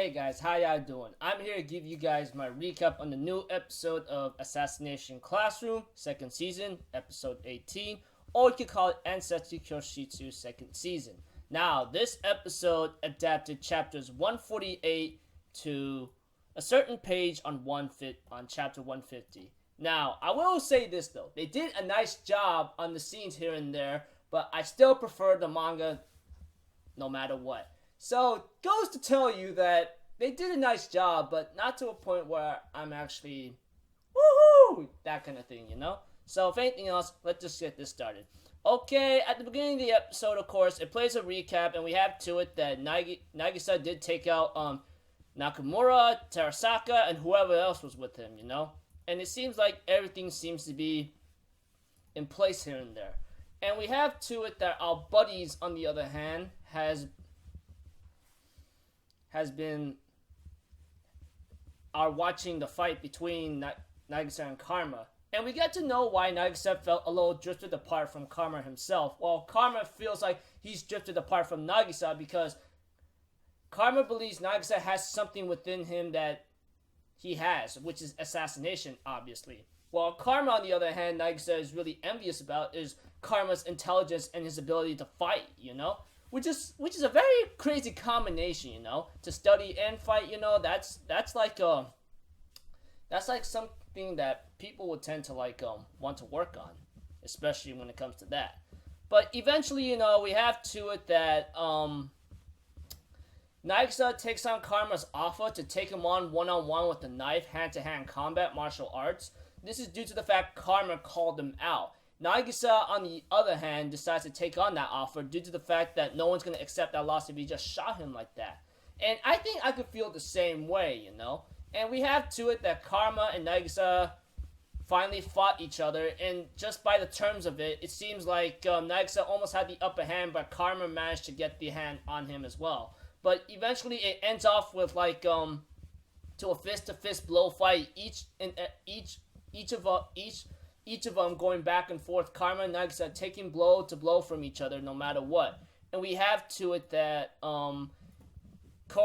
Hey guys, how y'all doing? I'm here to give you guys my recap on the new episode of Assassination Classroom, second season, episode 18, or you could call it Ansatsu Kyoushitsu, second season. Now, this episode adapted chapters 148 to a certain page on chapter 150. Now, I will say this though, they did a nice job on the scenes here and there, but I still prefer the manga no matter what. So, goes to tell you that they did a nice job, but not to a point where I'm actually, woohoo, that kind of thing, you know? So, if anything else, let's just get this started. Okay, at the beginning of the episode, of course, it plays a recap, and we have to it that Nagisa did take out Nakamura, Terasaka, and whoever else was with him, you know? And it seems like everything seems to be in place here and there. And we have to it that our buddies, on the other hand, are watching the fight between Nagisa and Karma. And we get to know why Nagisa felt a little drifted apart from Karma himself. While Karma feels like he's drifted apart from Nagisa because Karma believes Nagisa has something within him that he has, which is assassination, obviously. While Karma, on the other hand, Nagisa is really envious about is Karma's intelligence and his ability to fight, you know? Which is a very crazy combination, you know, to study and fight. You know, that's like something that people would tend to want to work on, especially when it comes to that. But eventually, you know, we have to it that Nagisa takes on Karma's offer to take him on one-on-one with the knife, hand-to-hand combat martial arts. This is due to the fact Karma called him out. Nagisa, on the other hand, decides to take on that offer due to the fact that no one's going to accept that loss if he just shot him like that. And I think I could feel the same way, you know? And we have to it that Karma and Nagisa finally fought each other, and just by the terms of it, it seems like Nagisa almost had the upper hand, but Karma managed to get the hand on him as well. But eventually it ends off with to a fist-to-fist blow fight, each of them going back and forth, Karma and Nagisa taking blow to blow from each other no matter what. And we have to it that Koro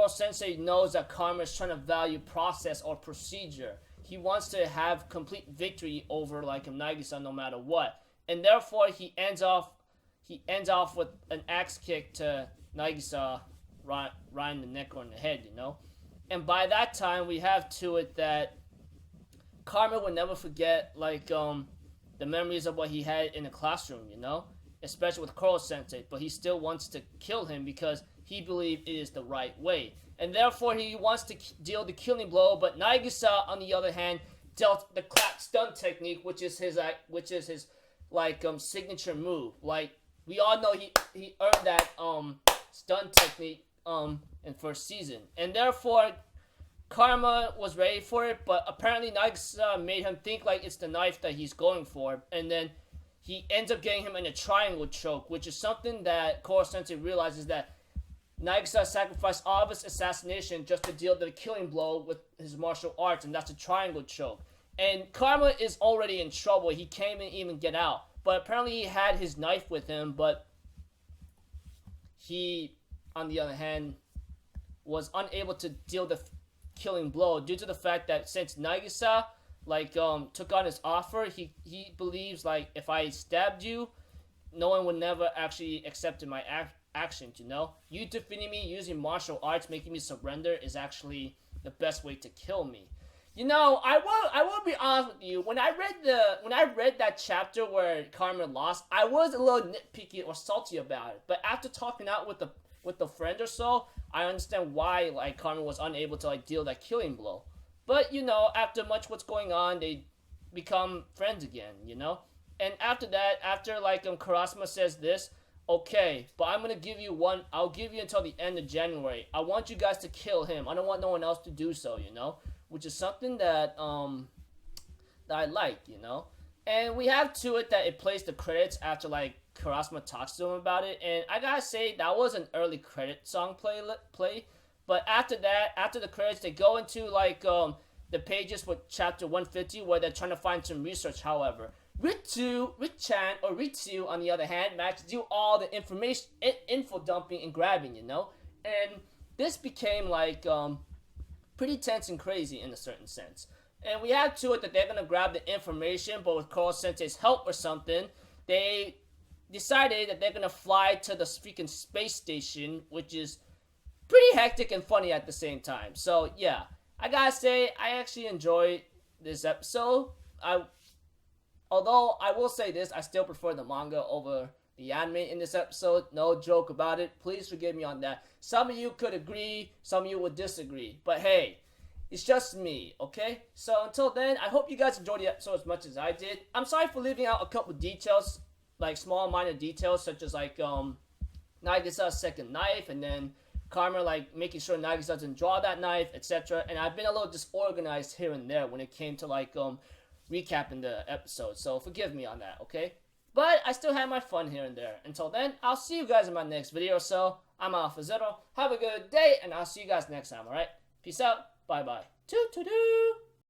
Sensei knows that Karma is trying to value process or procedure. He wants to have complete victory over Nagisa no matter what. And therefore he ends off with an axe kick to Nagisa right in the neck or in the head, you know. And by that time we have to it that Karma would never forget the memories of what he had in the classroom, you know, especially with Koro Sensei, but he still wants to kill him because he believes it is the right way, and therefore he wants to deal the killing blow. But Nagisa, on the other hand, dealt the clap stun technique, which is his signature move. Like we all know, he earned that stun technique in first season, and therefore Karma was ready for it, but apparently Nagisa made him think like it's the knife that he's going for, and then he ends up getting him in a triangle choke, which is something that Koro Sensei realizes that Nagisa sacrificed all of his assassination just to deal the killing blow with his martial arts, and that's a triangle choke. And Karma is already in trouble. He can't even get out, but apparently he had his knife with him, but he, on the other hand, was unable to deal the killing blow due to the fact that since Nagisa took on his offer, he believes if I stabbed you, no one would never actually accept my actions, you know. You defeating me using martial arts, making me surrender, is actually the best way to kill me. You know, I will be honest with you. When I read that chapter where Karma lost, I was a little nitpicky or salty about it. But after talking out with a friend or so, I understand why Karma was unable to deal that killing blow. But you know, after much what's going on, they become friends again, you know. And after that, after Karasuma says this, okay, but I'll give you until the end of January. I want you guys to kill him. I don't want no one else to do so, you know, which is something that I like, you know. And we have to it that it plays the credits after Karasuma talks to him about it, and I gotta say that was an early credit song play. But after that, after the credits, they go into the pages with chapter 150 where they're trying to find some research. However, Richan or Ritsu, on the other hand, managed to do all the info dumping and grabbing, you know. And this became pretty tense and crazy in a certain sense. And we have to it that they're gonna grab the information, but with Carl Sensei's help or something, they decided that they're gonna fly to the freaking space station, which is pretty hectic and funny at the same time. So yeah, I gotta say I actually enjoyed this episode. Although I will say this, I still prefer the manga over the anime in this episode. No joke about it. Please forgive me on that. Some of you could agree, some of you would disagree. But hey, it's just me, okay? So until then, I hope you guys enjoyed the episode as much as I did. I'm sorry for leaving out a couple details, like small minor details, such as like Nagisa's second knife, and then Karma like making sure Nagisa doesn't draw that knife, etc. And I've been a little disorganized here and there when it came to like recapping the episode. So forgive me on that, okay? But I still had my fun here and there. Until then, I'll see you guys in my next video. So I'm Alpha Zero. Have a good day, and I'll see you guys next time, alright? Peace out. Bye-bye. Toot-toot-toot.